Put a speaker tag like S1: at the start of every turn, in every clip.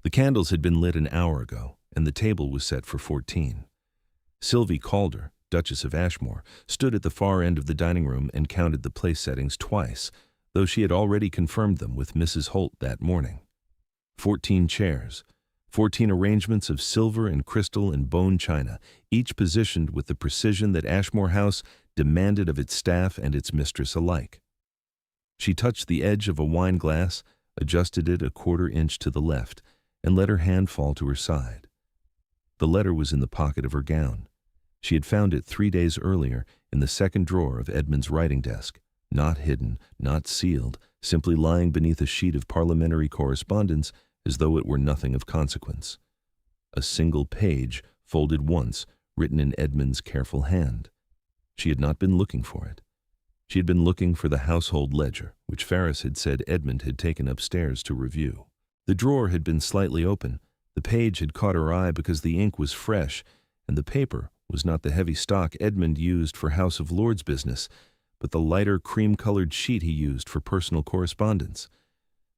S1: The candles had been lit an hour ago, and the table was set for 14. Sylvie Calder, Duchess of Ashmore, stood at the far end of the dining room and counted the place settings twice, though she had already confirmed them with Mrs. Holt that morning. 14 chairs, 14 arrangements of silver and crystal and bone china, each positioned with the precision that Ashmore House demanded of its staff and its mistress alike. She touched the edge of a wine glass, adjusted it a quarter inch to the left, and let her hand fall to her side. The letter was in the pocket of her gown. She had found it 3 days earlier in the second drawer of Edmund's writing desk, not hidden, not sealed, simply lying beneath a sheet of parliamentary correspondence as though it were nothing of consequence. A single page, folded once, written in Edmund's careful hand. She had not been looking for it. She had been looking for the household ledger, which Ferris had said Edmund had taken upstairs to review. The drawer had been slightly open. The page had caught her eye because the ink was fresh, and the paper was not the heavy stock Edmund used for House of Lords business, but the lighter cream-colored sheet he used for personal correspondence.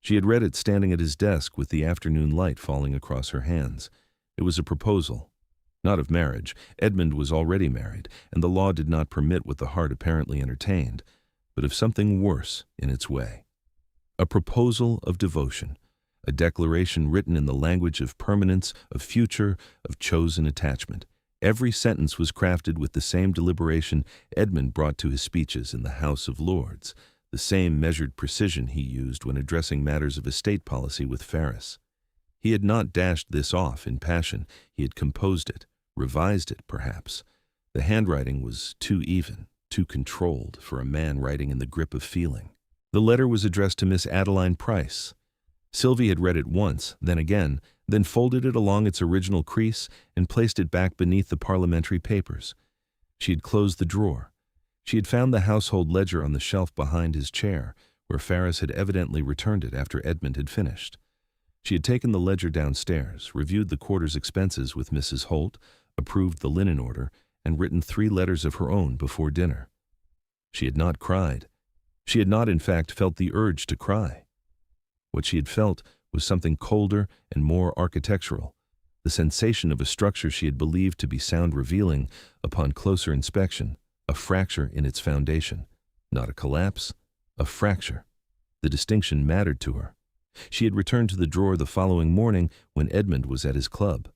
S1: She had read it standing at his desk with the afternoon light falling across her hands. It was a proposal. Not of marriage. Edmund was already married, and the law did not permit what the heart apparently entertained, but of something worse in its way. A proposal of devotion, a declaration written in the language of permanence, of future, of chosen attachment. Every sentence was crafted with the same deliberation Edmund brought to his speeches in the House of Lords, the same measured precision he used when addressing matters of estate policy with Ferris. He had not dashed this off in passion. He had composed it, revised it, perhaps. The handwriting was too even, too controlled for a man writing in the grip of feeling. The letter was addressed to Miss Pryce. Sylvie had read it once, then again, then folded it along its original crease and placed it back beneath the parliamentary papers. She had closed the drawer. She had found the household ledger on the shelf behind his chair, where Ferris had evidently returned it after Edmund had finished. She had taken the ledger downstairs, reviewed the quarter's expenses with Mrs. Holt, approved the linen order, and written 3 letters of her own before dinner. She had not cried. She had not, in fact, felt the urge to cry. What she had felt was something colder and more architectural, the sensation of a structure she had believed to be sound revealing, upon closer inspection, a fracture in its foundation. Not a collapse, a fracture. The distinction mattered to her. She had returned to the drawer the following morning when Edmund was at his club.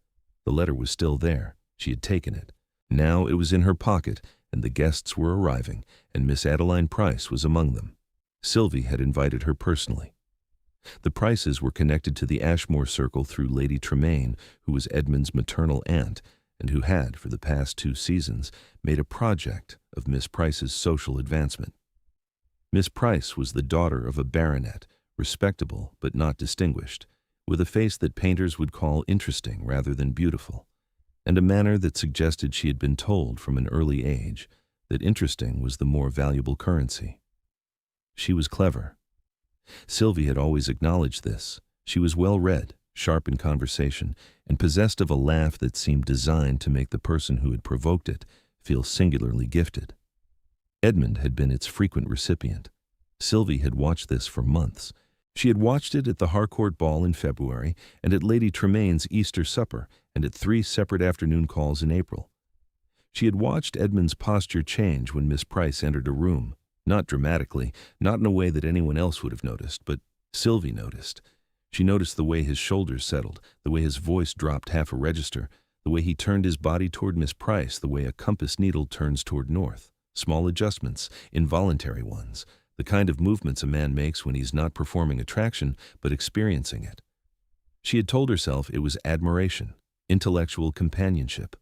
S1: The letter was still there. She had taken it. Now it was in her pocket, and the guests were arriving, and Miss Pryce was among them. Sylvie had invited her personally. The Pryces were connected to the Ashmore circle through Lady Tremaine, who was Edmund's maternal aunt, and who had, for the past 2 seasons, made a project of Miss Pryce's social advancement. Miss Pryce was the daughter of a baronet, respectable but not distinguished, with a face that painters would call interesting rather than beautiful, and a manner that suggested she had been told from an early age that interesting was the more valuable currency. She was clever. Sylvie had always acknowledged this. She was well-read, sharp in conversation, and possessed of a laugh that seemed designed to make the person who had provoked it feel singularly gifted. Edmund had been its frequent recipient. Sylvie had watched this for months. She had watched it at the Harcourt Ball in February, and at Lady Tremaine's Easter supper, and at 3 separate afternoon calls in April. She had watched Edmund's posture change when Miss Pryce entered a room, not dramatically, not in a way that anyone else would have noticed, but Sylvie noticed. She noticed the way his shoulders settled, the way his voice dropped half a register, the way he turned his body toward Miss Pryce, the way a compass needle turns toward north. Small adjustments, involuntary ones, the kind of movements a man makes when he's not performing attraction, but experiencing it. She had told herself it was admiration, intellectual companionship.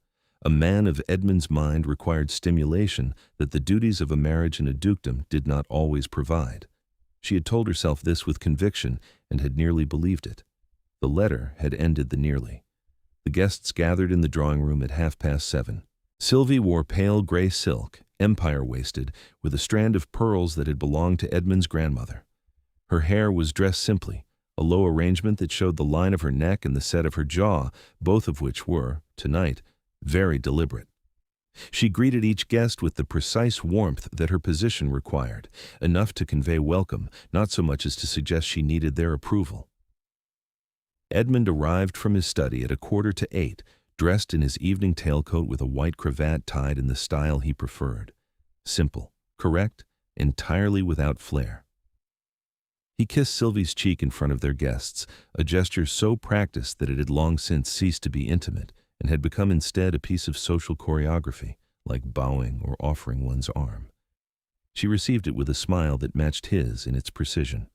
S1: A man of Edmund's mind required stimulation that the duties of a marriage and a dukedom did not always provide. She had told herself this with conviction and had nearly believed it. The letter had ended the nearly. The guests gathered in the drawing room at 7:30. Sylvie wore pale gray silk, empire-waisted, with a strand of pearls that had belonged to Edmund's grandmother. Her hair was dressed simply, a low arrangement that showed the line of her neck and the set of her jaw, both of which were, tonight, very deliberate. She greeted each guest with the precise warmth that her position required, enough to convey welcome, not so much as to suggest she needed their approval. Edmund arrived from his study at 7:45, dressed in his evening tailcoat with a white cravat tied in the style he preferred. Simple, correct, entirely without flair. He kissed Sylvie's cheek in front of their guests, a gesture so practiced that it had long since ceased to be intimate and had become instead a piece of social choreography, like bowing or offering one's arm. She received it with a smile that matched his in its precision.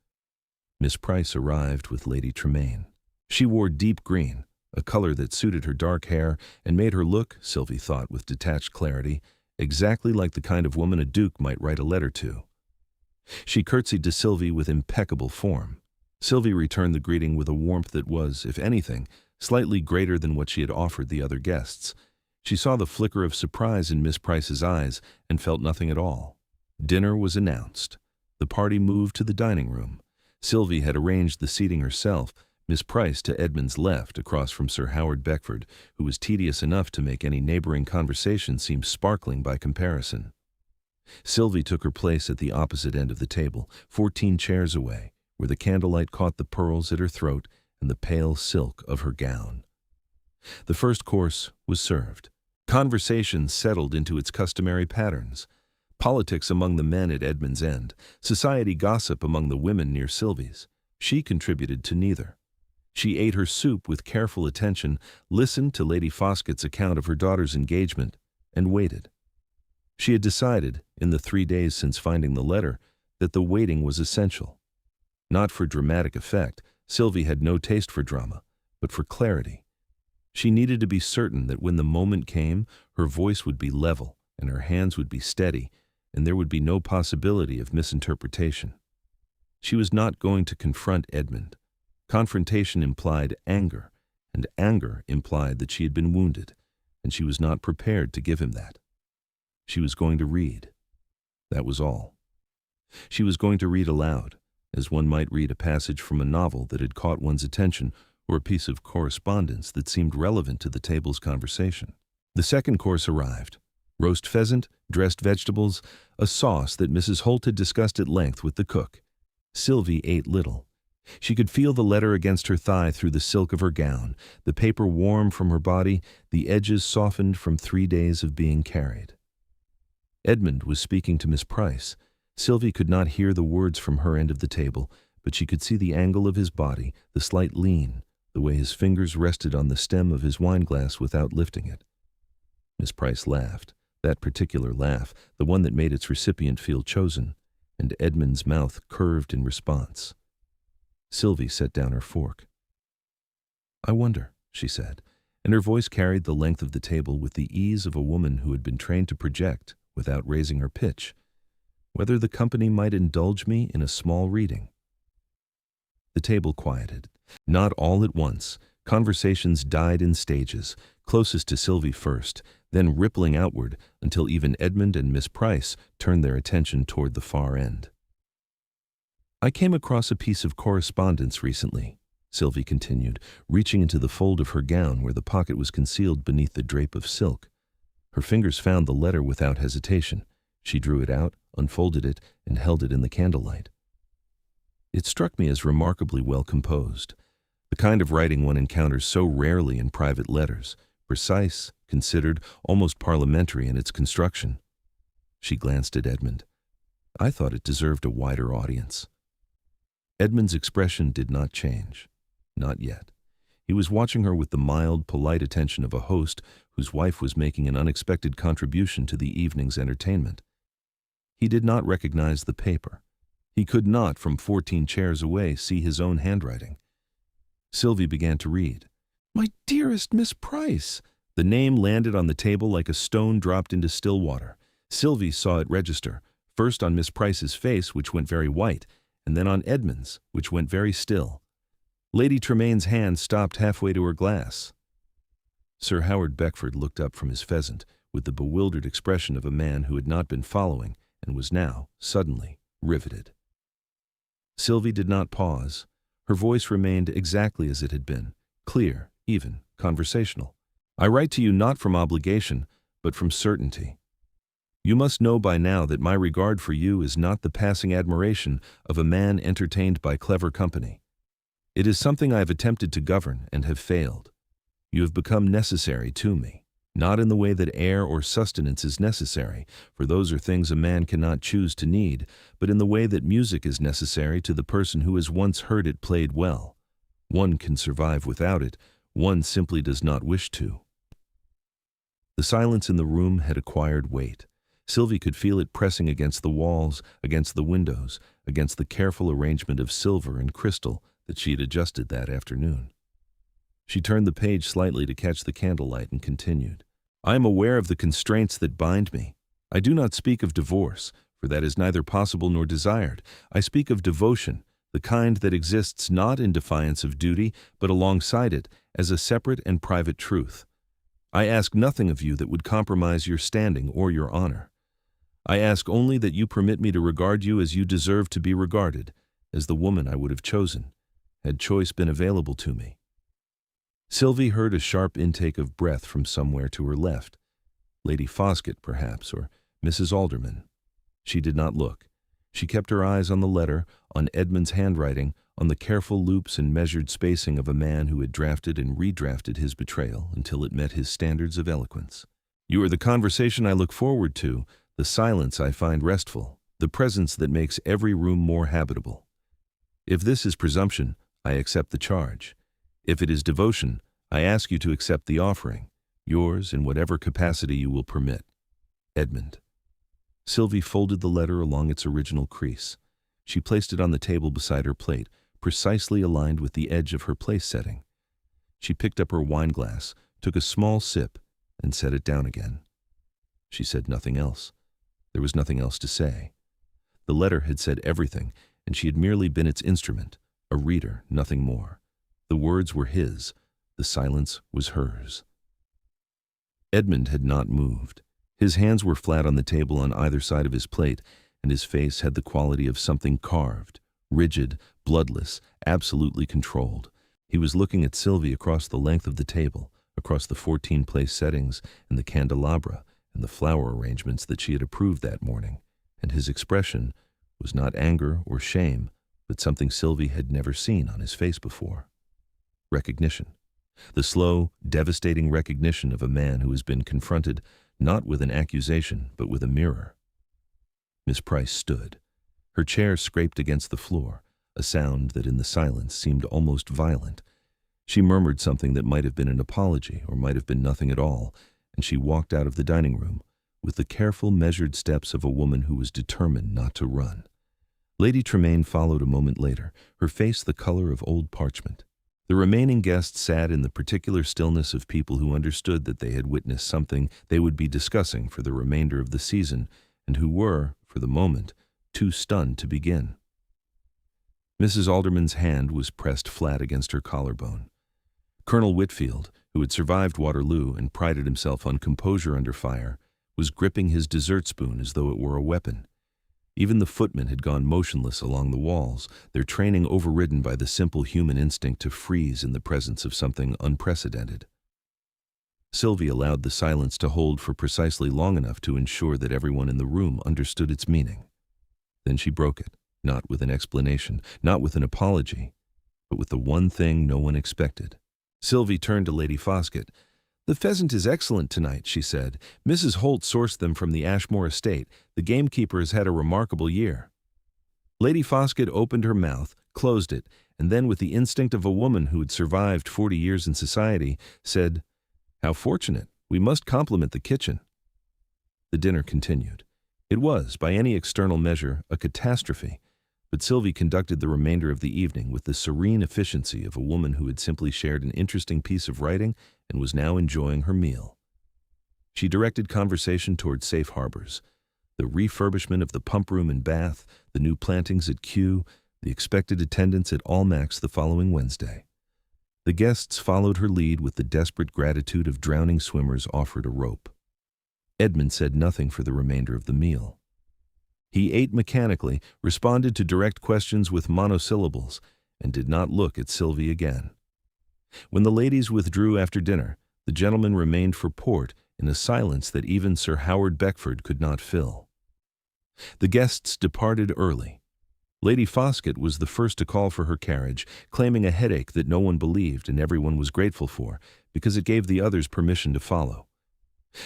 S1: Miss Pryce arrived with Lady Tremaine. She wore deep green, a color that suited her dark hair and made her look, Sylvie thought with detached clarity, exactly like the kind of woman a duke might write a letter to. She curtsied to Sylvie with impeccable form. Sylvie returned the greeting with a warmth that was, if anything, slightly greater than what she had offered the other guests. She saw the flicker of surprise in Miss Pryce's eyes and felt nothing at all. Dinner was announced. The party moved to the dining room. Sylvie had arranged the seating herself, Miss Pryce to Edmund's left, across from Sir Howard Beckford, who was tedious enough to make any neighboring conversation seem sparkling by comparison. Sylvie took her place at the opposite end of the table, 14 chairs away, where the candlelight caught the pearls at her throat and the pale silk of her gown. The first course was served. Conversation settled into its customary patterns. Politics among the men at Edmund's end, society gossip among the women near Sylvie's. She contributed to neither. She ate her soup with careful attention, listened to Lady Foskett's account of her daughter's engagement, and waited. She had decided, in the 3 days since finding the letter, that the waiting was essential. Not for dramatic effect, Sylvie had no taste for drama, but for clarity. She needed to be certain that when the moment came, her voice would be level and her hands would be steady, and there would be no possibility of misinterpretation. She was not going to confront Edmund. Confrontation implied anger, and anger implied that she had been wounded, and she was not prepared to give him that. She was going to read. That was all. She was going to read aloud, as one might read a passage from a novel that had caught one's attention or a piece of correspondence that seemed relevant to the table's conversation. The second course arrived. Roast pheasant, dressed vegetables, a sauce that Mrs. Holt had discussed at length with the cook. Sylvie ate little. She could feel the letter against her thigh through the silk of her gown, the paper warm from her body, the edges softened from 3 days of being carried. Edmund was speaking to Miss Pryce. Sylvie could not hear the words from her end of the table, but she could see the angle of his body, the slight lean, the way his fingers rested on the stem of his wineglass without lifting it. Miss Pryce laughed, that particular laugh, the one that made its recipient feel chosen, and Edmund's mouth curved in response. Sylvie set down her fork. "I wonder," she said, and her voice carried the length of the table with the ease of a woman who had been trained to project, without raising her pitch, "whether the company might indulge me in a small reading." The table quieted. Not all at once. Conversations died in stages, closest to Sylvie first, then rippling outward until even Edmund and Miss Pryce turned their attention toward the far end. "I came across a piece of correspondence recently," Sylvie continued, reaching into the fold of her gown where the pocket was concealed beneath the drape of silk. Her fingers found the letter without hesitation. She drew it out, unfolded it, and held it in the candlelight. It struck me as remarkably well composed, the kind of writing one encounters so rarely in private letters, precise, considered, almost parliamentary in its construction. She glanced at Edmund. I thought it deserved a wider audience. Edmund's expression did not change. Not yet. He was watching her with the mild, polite attention of a host whose wife was making an unexpected contribution to the evening's entertainment. He did not recognize the paper. He could not, from 14 chairs away, see his own handwriting. Sylvie began to read. "My dearest Miss Pryce!" The name landed on the table like a stone dropped into still water. Sylvie saw it register, first on Miss Pryce's face, which went very white, and then on Edmund's, which went very still. Lady Tremaine's hand stopped halfway to her glass. Sir Howard Beckford looked up from his pheasant with the bewildered expression of a man who had not been following and was now, suddenly, riveted. Sylvie did not pause. Her voice remained exactly as it had been, clear, even, conversational. "I write to you not from obligation, but from certainty. You must know by now that my regard for you is not the passing admiration of a man entertained by clever company. It is something I have attempted to govern and have failed. You have become necessary to me, not in the way that air or sustenance is necessary, for those are things a man cannot choose to need, but in the way that music is necessary to the person who has once heard it played well. One can survive without it, one simply does not wish to. The silence in the room had acquired weight. Sylvie could feel it pressing against the walls, against the windows, against the careful arrangement of silver and crystal that she had adjusted that afternoon. She turned the page slightly to catch the candlelight and continued. I am aware of the constraints that bind me. I do not speak of divorce, for that is neither possible nor desired. I speak of devotion, the kind that exists not in defiance of duty, but alongside it, as a separate and private truth. I ask nothing of you that would compromise your standing or your honor. I ask only that you permit me to regard you as you deserve to be regarded, as the woman I would have chosen, had choice been available to me. Sylvie heard a sharp intake of breath from somewhere to her left. Lady Foskett, perhaps, or Mrs. Alderman. She did not look. She kept her eyes on the letter, on Edmund's handwriting, on the careful loops and measured spacing of a man who had drafted and redrafted his betrayal until it met his standards of eloquence. You are the conversation I look forward to, the silence I find restful, the presence that makes every room more habitable. If this is presumption, I accept the charge. If it is devotion, I ask you to accept the offering, yours in whatever capacity you will permit. Edmund. Sylvie folded the letter along its original crease. She placed it on the table beside her plate, precisely aligned with the edge of her place setting. She picked up her wineglass, took a small sip, and set it down again. She said nothing else. There was nothing else to say. The letter had said everything, and she had merely been its instrument, a reader, nothing more. The words were his, the silence was hers. Edmund had not moved. His hands were flat on the table on either side of his plate, and his face had the quality of something carved, rigid, bloodless, absolutely controlled. He was looking at Sylvie across the length of the table, across the 14-place settings and the candelabra and the flower arrangements that she had approved that morning, and his expression was not anger or shame, but something Sylvie had never seen on his face before. Recognition. The slow, devastating recognition of a man who has been confronted not with an accusation, but with a mirror. Miss Pryce stood. Her chair scraped against the floor, a sound that in the silence seemed almost violent. She murmured something that might have been an apology or might have been nothing at all, and she walked out of the dining room with the careful, measured steps of a woman who was determined not to run. Lady Tremaine followed a moment later, her face the color of old parchment. The remaining guests sat in the particular stillness of people who understood that they had witnessed something they would be discussing for the remainder of the season, and who were, for the moment, too stunned to begin. Mrs. Alderman's hand was pressed flat against her collarbone. Colonel Whitfield, who had survived Waterloo and prided himself on composure under fire, was gripping his dessert spoon as though it were a weapon. Even the footmen had gone motionless along the walls, their training overridden by the simple human instinct to freeze in the presence of something unprecedented. Sylvie allowed the silence to hold for precisely long enough to ensure that everyone in the room understood its meaning. Then she broke it, not with an explanation, not with an apology, but with the one thing no one expected. Sylvie turned to Lady Foskett. "The pheasant is excellent tonight," she said. "Mrs. Holt sourced them from the Ashmore estate. The gamekeeper has had a remarkable year." Lady Foskett opened her mouth, closed it, and then with the instinct of a woman who had survived 40 years in society, said, "How fortunate. We must compliment the kitchen." The dinner continued. It was, by any external measure, a catastrophe, but Sylvie conducted the remainder of the evening with the serene efficiency of a woman who had simply shared an interesting piece of writing and was now enjoying her meal. She directed conversation toward safe harbors, the refurbishment of the pump room and bath, the new plantings at Kew, the expected attendance at Almack's the following Wednesday. The guests followed her lead with the desperate gratitude of drowning swimmers offered a rope. Edmund said nothing for the remainder of the meal. He ate mechanically, responded to direct questions with monosyllables, and did not look at Sylvie again. When the ladies withdrew after dinner, the gentlemen remained for port in a silence that even Sir Howard Beckford could not fill. The guests departed early. Lady Foskett was the first to call for her carriage, claiming a headache that no one believed and everyone was grateful for, because it gave the others permission to follow.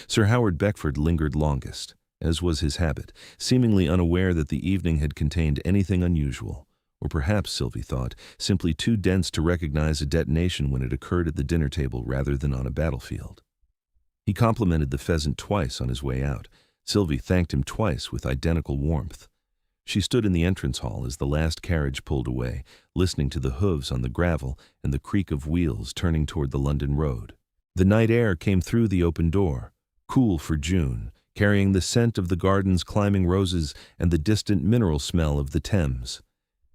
S1: Sir Howard Beckford lingered longest, as was his habit, seemingly unaware that the evening had contained anything unusual, or perhaps, Sylvie thought, simply too dense to recognize a detonation when it occurred at the dinner table rather than on a battlefield. He complimented the pheasant twice on his way out. Sylvie thanked him twice with identical warmth. She stood in the entrance hall as the last carriage pulled away, listening to the hooves on the gravel and the creak of wheels turning toward the London road. The night air came through the open door, cool for June, carrying the scent of the garden's climbing roses and the distant mineral smell of the Thames.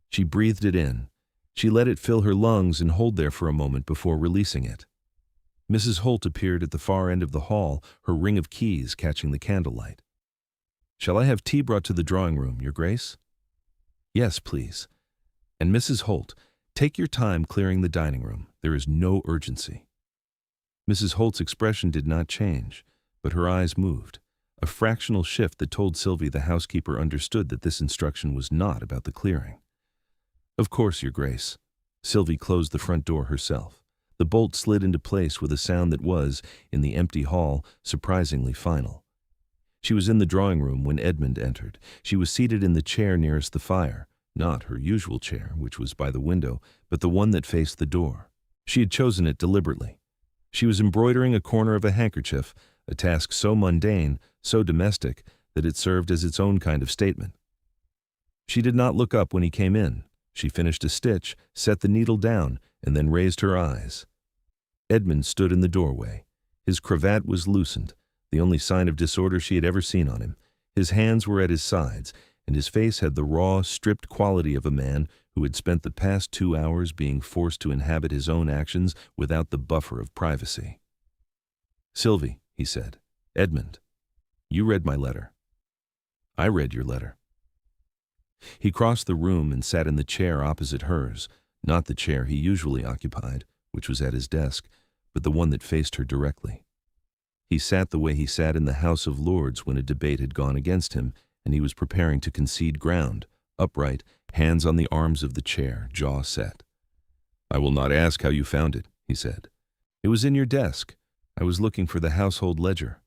S1: She breathed it in. She let it fill her lungs and hold there for a moment before releasing it. Mrs. Holt appeared at the far end of the hall, her ring of keys catching the candlelight. "Shall I have tea brought to the drawing-room, Your Grace?" "Yes, please. And Mrs. Holt, take your time clearing the dining-room. There is no urgency." Mrs. Holt's expression did not change, but her eyes moved, a fractional shift that told Sylvie the housekeeper understood that this instruction was not about the clearing. "Of course, Your Grace." Sylvie closed the front door herself. The bolt slid into place with a sound that was, in the empty hall, surprisingly final. She was in the drawing-room when Edmund entered. She was seated in the chair nearest the fire, not her usual chair, which was by the window, but the one that faced the door. She had chosen it deliberately. She was embroidering a corner of a handkerchief, a task so mundane, so domestic, that it served as its own kind of statement. She did not look up when he came in. She finished a stitch, set the needle down, and then raised her eyes. Edmund stood in the doorway. His cravat was loosened, the only sign of disorder she had ever seen on him. His hands were at his sides, and his face had the raw, stripped quality of a man who had spent the past 2 hours being forced to inhabit his own actions without the buffer of privacy. "Sylvie," he said. "Edmund, you read my letter." "I read your letter." He crossed the room and sat in the chair opposite hers, not the chair he usually occupied, which was at his desk, but the one that faced her directly. He sat the way he sat in the House of Lords when a debate had gone against him, and he was preparing to concede ground, upright, hands on the arms of the chair, jaw set. "I will not ask how you found it," he said. "It was in your desk. I was looking for the household ledger.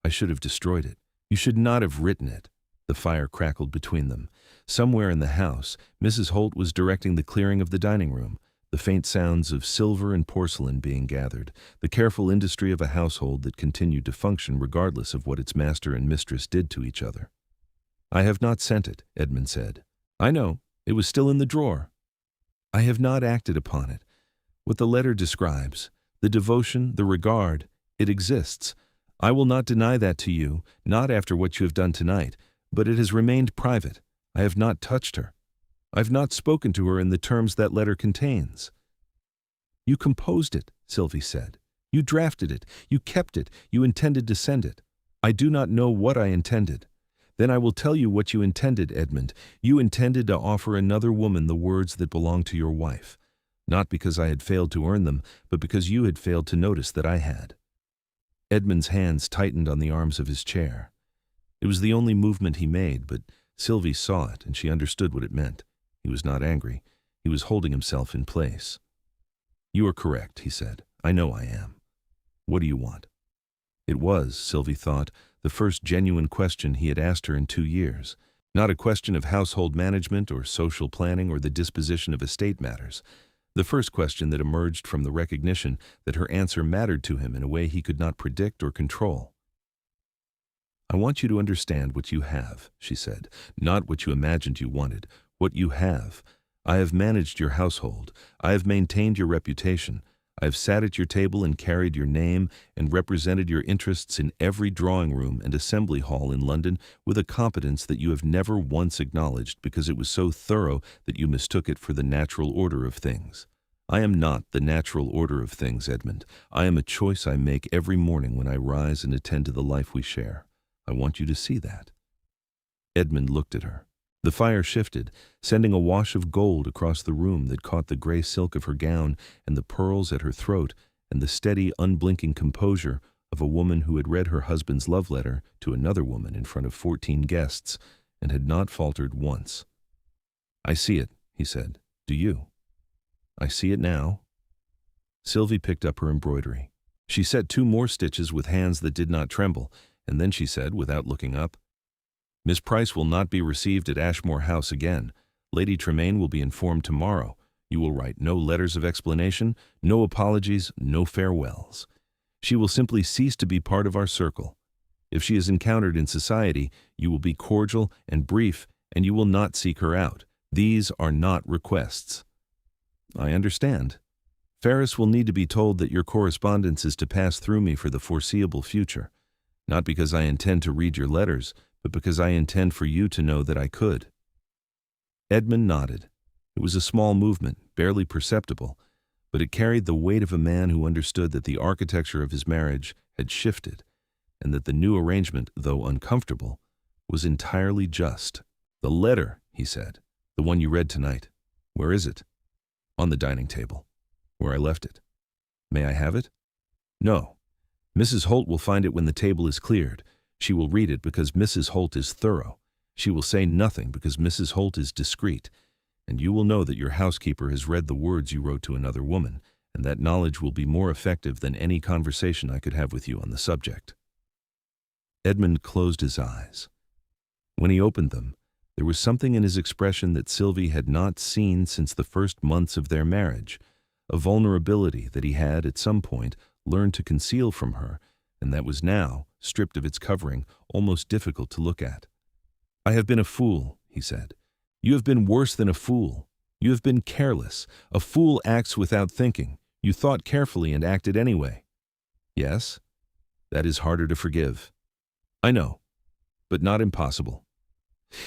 S1: I should have destroyed it. You should not have written it." The fire crackled between them. Somewhere in the house, Mrs. Holt was directing the clearing of the dining room, the faint sounds of silver and porcelain being gathered, the careful industry of a household that continued to function regardless of what its master and mistress did to each other. "I have not sent it," Edmund said. "I know. It was still in the drawer." "I have not acted upon it. What the letter describes, the devotion, the regard, it exists. I will not deny that to you, not after what you have done tonight, but it has remained private. I have not touched her. I have not spoken to her in the terms that letter contains." "You composed it," Sylvie said. "You drafted it. You kept it. You intended to send it." "I do not know what I intended." "Then I will tell you what you intended, Edmund. You intended to offer another woman the words that belong to your wife, not because I had failed to earn them, but because you had failed to notice that I had." Edmund's hands tightened on the arms of his chair. It was the only movement he made, but Sylvie saw it, and she understood what it meant. He was not angry. He was holding himself in place. "You are correct," he said. "I know I am. What do you want?" It was, Sylvie thought, the first genuine question he had asked her in 2 years. Not a question of household management or social planning or the disposition of estate matters. The first question that emerged from the recognition that her answer mattered to him in a way he could not predict or control. "I want you to understand what you have," she said, "not what you imagined you wanted. What you have. I have managed your household. I have maintained your reputation. I have sat at your table and carried your name and represented your interests in every drawing-room and assembly hall in London with a competence that you have never once acknowledged because it was so thorough that you mistook it for the natural order of things. I am not the natural order of things, Edmund. I am a choice I make every morning when I rise and attend to the life we share. I want you to see that." Edmund looked at her. The fire shifted, sending a wash of gold across the room that caught the gray silk of her gown and the pearls at her throat and the steady, unblinking composure of a woman who had read her husband's love letter to another woman in front of 14 guests and had not faltered once. "I see it," he said. "Do you?" "I see it now." Sylvie picked up her embroidery. She set 2 more stitches with hands that did not tremble, and then she said, without looking up, "Miss Pryce will not be received at Ashmore House again. Lady Tremaine will be informed tomorrow. You will write no letters of explanation, no apologies, no farewells. She will simply cease to be part of our circle. If she is encountered in society, you will be cordial and brief, and you will not seek her out. These are not requests." "I understand. Ferris will need to be told that your correspondence is to pass through me for the foreseeable future, not because I intend to read your letters, but because I intend for you to know that I could." Edmund nodded. It was a small movement, barely perceptible, but it carried the weight of a man who understood that the architecture of his marriage had shifted, and that the new arrangement, though uncomfortable, was entirely just. "The letter," he said, "the one you read tonight. Where is it?" "On the dining table, where I left it." "May I have it?" "No. Mrs. Holt will find it when the table is cleared. She will read it because Mrs. Holt is thorough. She will say nothing because Mrs. Holt is discreet. And you will know that your housekeeper has read the words you wrote to another woman, and that knowledge will be more effective than any conversation I could have with you on the subject." Edmund closed his eyes. When he opened them, there was something in his expression that Sylvie had not seen since the first months of their marriage, a vulnerability that he had, at some point, learned to conceal from her, and that was now, stripped of its covering, almost difficult to look at. "I have been a fool," he said. "You have been worse than a fool. You have been careless. A fool acts without thinking. You thought carefully and acted anyway." "Yes, that is harder to forgive." "I know, but not impossible."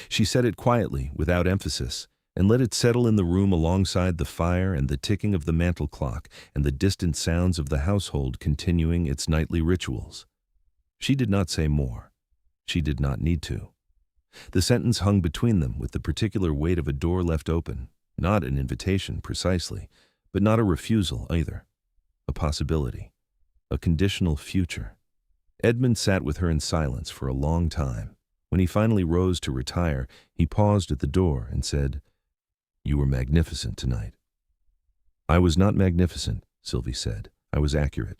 S1: She said it quietly, without emphasis, and let it settle in the room alongside the fire and the ticking of the mantel clock and the distant sounds of the household continuing its nightly rituals. She did not say more. She did not need to. The sentence hung between them with the particular weight of a door left open, not an invitation precisely, but not a refusal either. A possibility. A conditional future. Edmund sat with her in silence for a long time. When he finally rose to retire, he paused at the door and said, "You were magnificent tonight." "I was not magnificent," Sylvie said. "I was accurate."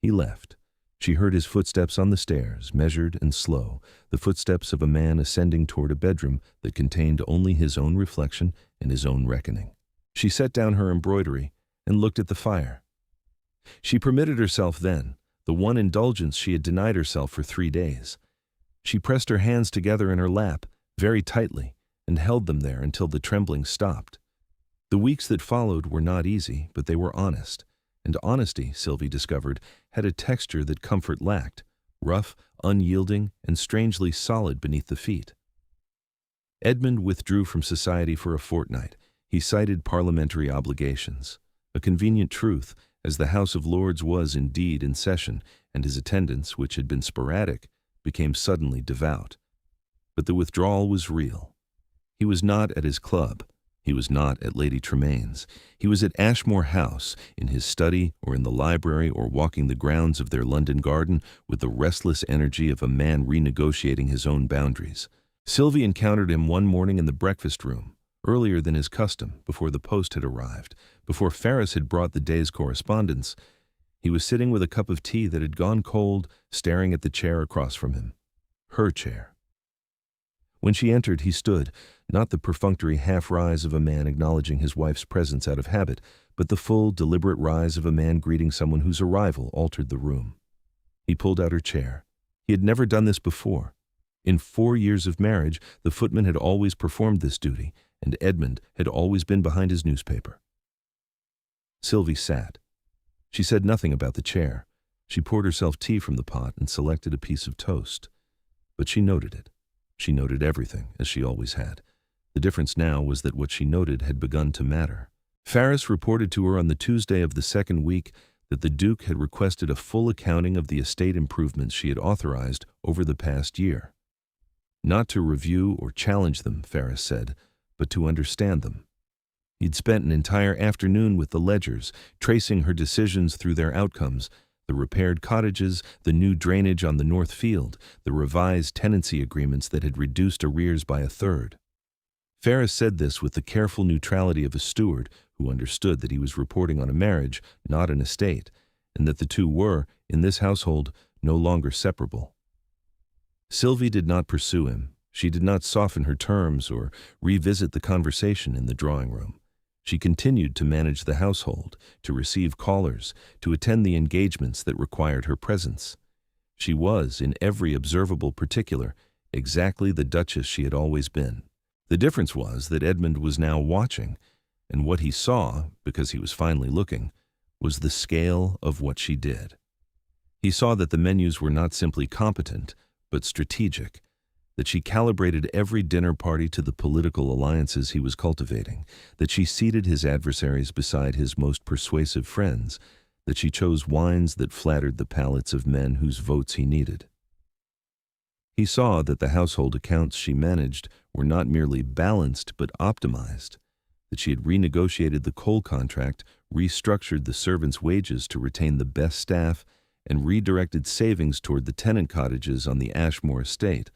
S1: He left. She heard his footsteps on the stairs, measured and slow, the footsteps of a man ascending toward a bedroom that contained only his own reflection and his own reckoning. She set down her embroidery and looked at the fire. She permitted herself then the one indulgence she had denied herself for 3 days. She pressed her hands together in her lap, very tightly, and held them there until the trembling stopped. The weeks that followed were not easy, but they were honest. And honesty, Sylvie discovered, had a texture that comfort lacked, rough, unyielding, and strangely solid beneath the feet. Edmund withdrew from society for a fortnight. He cited parliamentary obligations. A convenient truth, as the House of Lords was indeed in session, and his attendance, which had been sporadic, became suddenly devout. But the withdrawal was real. He was not at his club. He was not at Lady Tremaine's. He was at Ashmore House, in his study or in the library or walking the grounds of their London garden with the restless energy of a man renegotiating his own boundaries. Sylvie encountered him one morning in the breakfast room, earlier than his custom, before the post had arrived, before Ferris had brought the day's correspondence. He was sitting with a cup of tea that had gone cold, staring at the chair across from him. Her chair. When she entered, he stood, not the perfunctory half-rise of a man acknowledging his wife's presence out of habit, but the full, deliberate rise of a man greeting someone whose arrival altered the room. He pulled out her chair. He had never done this before. In 4 years of marriage, the footman had always performed this duty, and Edmund had always been behind his newspaper. Sylvie sat. She said nothing about the chair. She poured herself tea from the pot and selected a piece of toast. But she noted it. She noted everything, as she always had. The difference now was that what she noted had begun to matter. Ferris reported to her on the Tuesday of the second week that the Duke had requested a full accounting of the estate improvements she had authorized over the past year. Not to review or challenge them, Ferris said, but to understand them. He'd spent an entire afternoon with the ledgers, tracing her decisions through their outcomes, the repaired cottages, the new drainage on the north field, the revised tenancy agreements that had reduced arrears by 1/3. Ferris said this with the careful neutrality of a steward who understood that he was reporting on a marriage, not an estate, and that the two were, in this household, no longer separable. Sylvie did not pursue him. She did not soften her terms or revisit the conversation in the drawing room. She continued to manage the household, to receive callers, to attend the engagements that required her presence. She was, in every observable particular, exactly the Duchess she had always been. The difference was that Edmund was now watching, and what he saw, because he was finally looking, was the scale of what she did. He saw that the menus were not simply competent, but strategic, that she calibrated every dinner party to the political alliances he was cultivating, that she seated his adversaries beside his most persuasive friends, that she chose wines that flattered the palates of men whose votes he needed. He saw that the household accounts she managed were not merely balanced but optimized, that she had renegotiated the coal contract, restructured the servants' wages to retain the best staff, and redirected savings toward the tenant cottages on the Ashmore estate,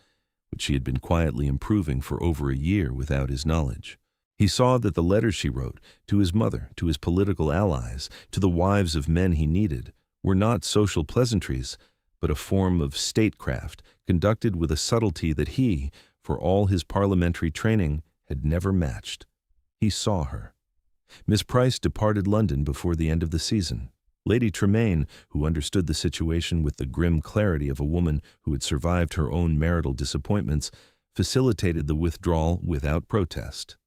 S1: which she had been quietly improving for over a year without his knowledge. He saw that the letters she wrote, to his mother, to his political allies, to the wives of men he needed, were not social pleasantries, but a form of statecraft conducted with a subtlety that he, for all his parliamentary training, had never matched. He saw her. Miss Pryce departed London before the end of the season. Lady Tremaine, who understood the situation with the grim clarity of a woman who had survived her own marital disappointments, facilitated the withdrawal without protest.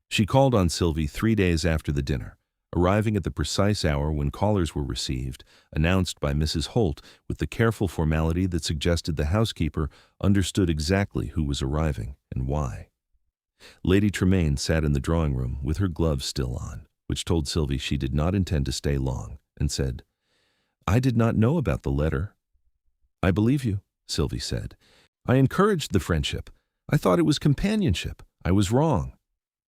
S1: She called on Sylvie 3 days after the dinner, arriving at the precise hour when callers were received, announced by Mrs. Holt with the careful formality that suggested the housekeeper understood exactly who was arriving and why. Lady Tremaine sat in the drawing-room with her gloves still on, which told Sylvie she did not intend to stay long, and said, "I did not know about the letter." "I believe you," Sylvie said. "I encouraged the friendship. I thought it was companionship. I was wrong."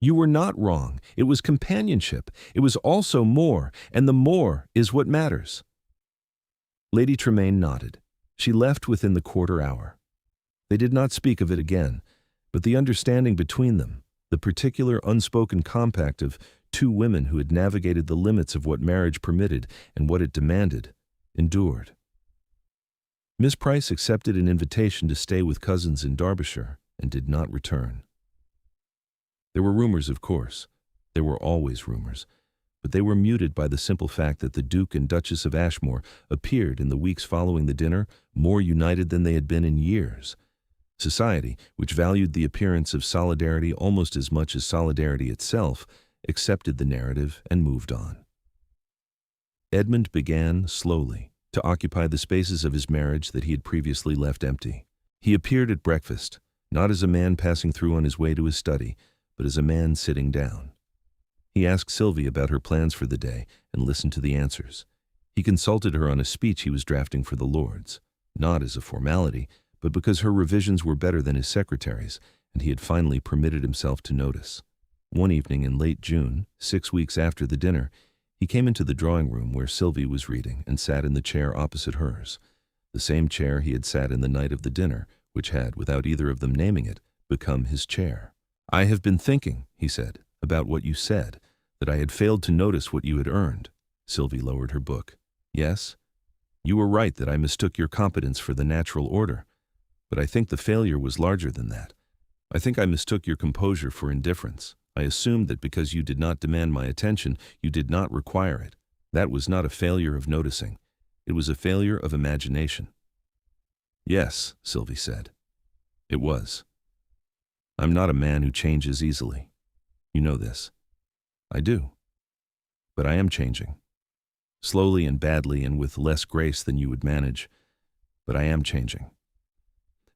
S1: "You were not wrong. It was companionship. It was also more, and the more is what matters." Lady Tremaine nodded. She left within the quarter hour. They did not speak of it again, but the understanding between them, the particular unspoken compact of two women who had navigated the limits of what marriage permitted and what it demanded, endured. Miss Pryce accepted an invitation to stay with cousins in Derbyshire and did not return. There were rumors, of course. There were always rumors, but they were muted by the simple fact that the Duke and Duchess of Ashmore appeared in the weeks following the dinner more united than they had been in years. Society, which valued the appearance of solidarity almost as much as solidarity itself, accepted the narrative and moved on. Edmund began, slowly, to occupy the spaces of his marriage that he had previously left empty. He appeared at breakfast, not as a man passing through on his way to his study, but as a man sitting down. He asked Sylvie about her plans for the day and listened to the answers. He consulted her on a speech he was drafting for the Lords, not as a formality, but because her revisions were better than his secretary's, and he had finally permitted himself to notice. One evening in late June, 6 weeks after the dinner, he came into the drawing-room where Sylvie was reading and sat in the chair opposite hers, the same chair he had sat in the night of the dinner, which had, without either of them naming it, become his chair. "I have been thinking," he said, "about what you said, that I had failed to notice what you had earned." Sylvie lowered her book. "Yes? You were right that I mistook your competence for the natural order, but I think the failure was larger than that. I think I mistook your composure for indifference. I assumed that because you did not demand my attention, you did not require it. That was not a failure of noticing. It was a failure of imagination." "Yes," Sylvie said. "It was. I'm not a man who changes easily. You know this." "I do. But I am changing. Slowly and badly and with less grace than you would manage, but I am changing."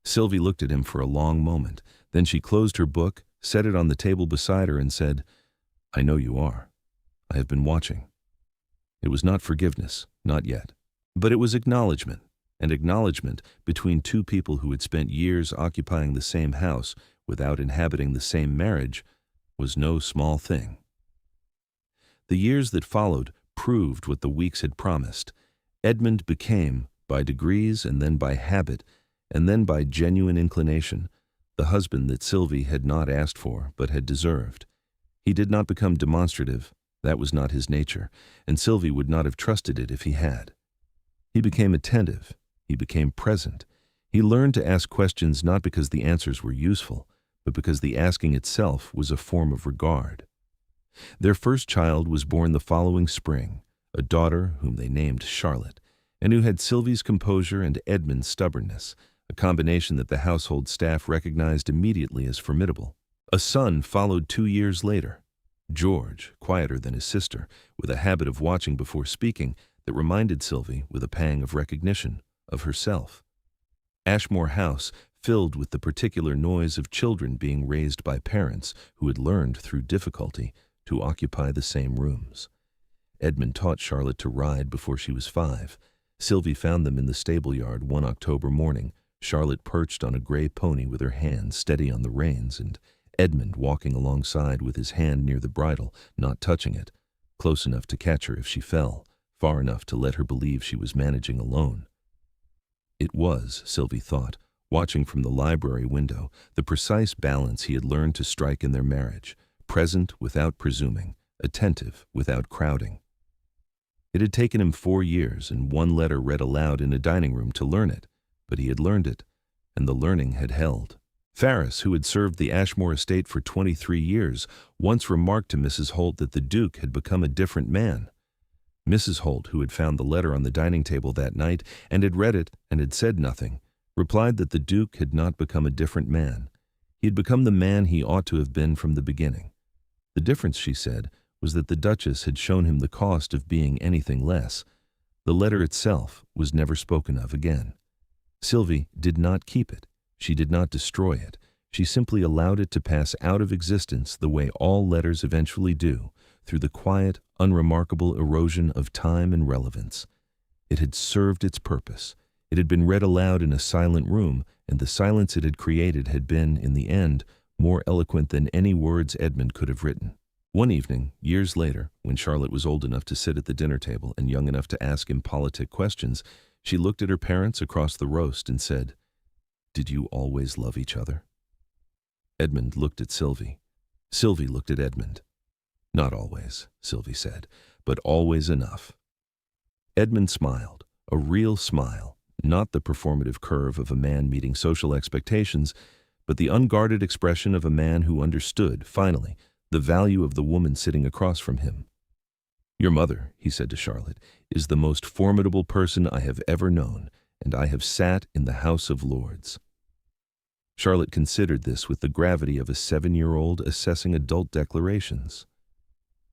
S1: Sylvie looked at him for a long moment. Then she closed her book, set it on the table beside her, and said, "I know you are. I have been watching." It was not forgiveness, not yet. But it was acknowledgement, and acknowledgement between two people who had spent years occupying the same house without inhabiting the same marriage was no small thing. The years that followed proved what the weeks had promised. Edmund became, by degrees and then by habit, and then by genuine inclination, the husband that Sylvie had not asked for but had deserved. He did not become demonstrative, that was not his nature, and Sylvie would not have trusted it if he had. He became attentive, he became present. He learned to ask questions not because the answers were useful, but because the asking itself was a form of regard. Their first child was born the following spring, a daughter whom they named Charlotte, and who had Sylvie's composure and Edmund's stubbornness, a combination that the household staff recognized immediately as formidable. A son followed 2 years later. George, quieter than his sister, with a habit of watching before speaking that reminded Sylvie, with a pang of recognition, of herself. Ashmore House filled with the particular noise of children being raised by parents who had learned through difficulty to occupy the same rooms. Edmund taught Charlotte to ride before she was 5. Sylvie found them in the stable yard one October morning, Charlotte perched on a gray pony with her hand steady on the reins, and Edmund walking alongside with his hand near the bridle, not touching it, close enough to catch her if she fell, far enough to let her believe she was managing alone. It was, Sylvie thought, watching from the library window, the precise balance he had learned to strike in their marriage, present without presuming, attentive without crowding. It had taken him 4 years and 1 letter read aloud in a dining room to learn it, but he had learned it, and the learning had held. Ferris, who had served the Ashmore estate for 23 years, once remarked to Mrs. Holt that the Duke had become a different man. Mrs. Holt, who had found the letter on the dining table that night and had read it and had said nothing, replied that the Duke had not become a different man. He had become the man he ought to have been from the beginning. The difference, she said, was that the Duchess had shown him the cost of being anything less. The letter itself was never spoken of again. Sylvie did not keep it. She did not destroy it. She simply allowed it to pass out of existence the way all letters eventually do, through the quiet, unremarkable erosion of time and relevance. It had served its purpose. It had been read aloud in a silent room, and the silence it had created had been, in the end, more eloquent than any words Edmund could have written. One evening, years later, when Charlotte was old enough to sit at the dinner table and young enough to ask impolitic questions, she looked at her parents across the roast and said, "Did you always love each other?" Edmund looked at Sylvie. Sylvie looked at Edmund. "Not always," Sylvie said, "but always enough." Edmund smiled, a real smile, not the performative curve of a man meeting social expectations, but the unguarded expression of a man who understood, finally, the value of the woman sitting across from him. "Your mother," he said to Charlotte, "is the most formidable person I have ever known, and I have sat in the House of Lords." Charlotte considered this with the gravity of a 7-year-old assessing adult declarations.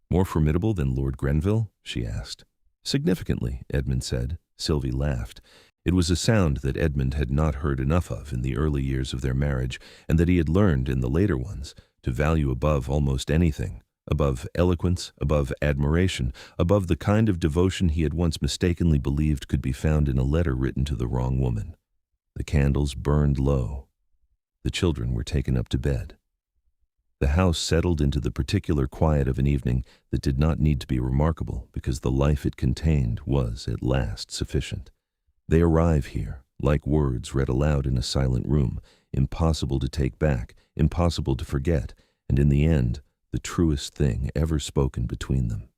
S1: "More formidable than Lord Grenville?" she asked. "Significantly," Edmund said. Sylvie laughed. It was a sound that Edmund had not heard enough of in the early years of their marriage, and that he had learned in the later ones to value above almost anything, above eloquence, above admiration, above the kind of devotion he had once mistakenly believed could be found in a letter written to the wrong woman. The candles burned low. The children were taken up to bed. The house settled into the particular quiet of an evening that did not need to be remarkable because the life it contained was, at last, sufficient. They arrive here, like words read aloud in a silent room, impossible to take back, impossible to forget, and in the end, the truest thing ever spoken between them.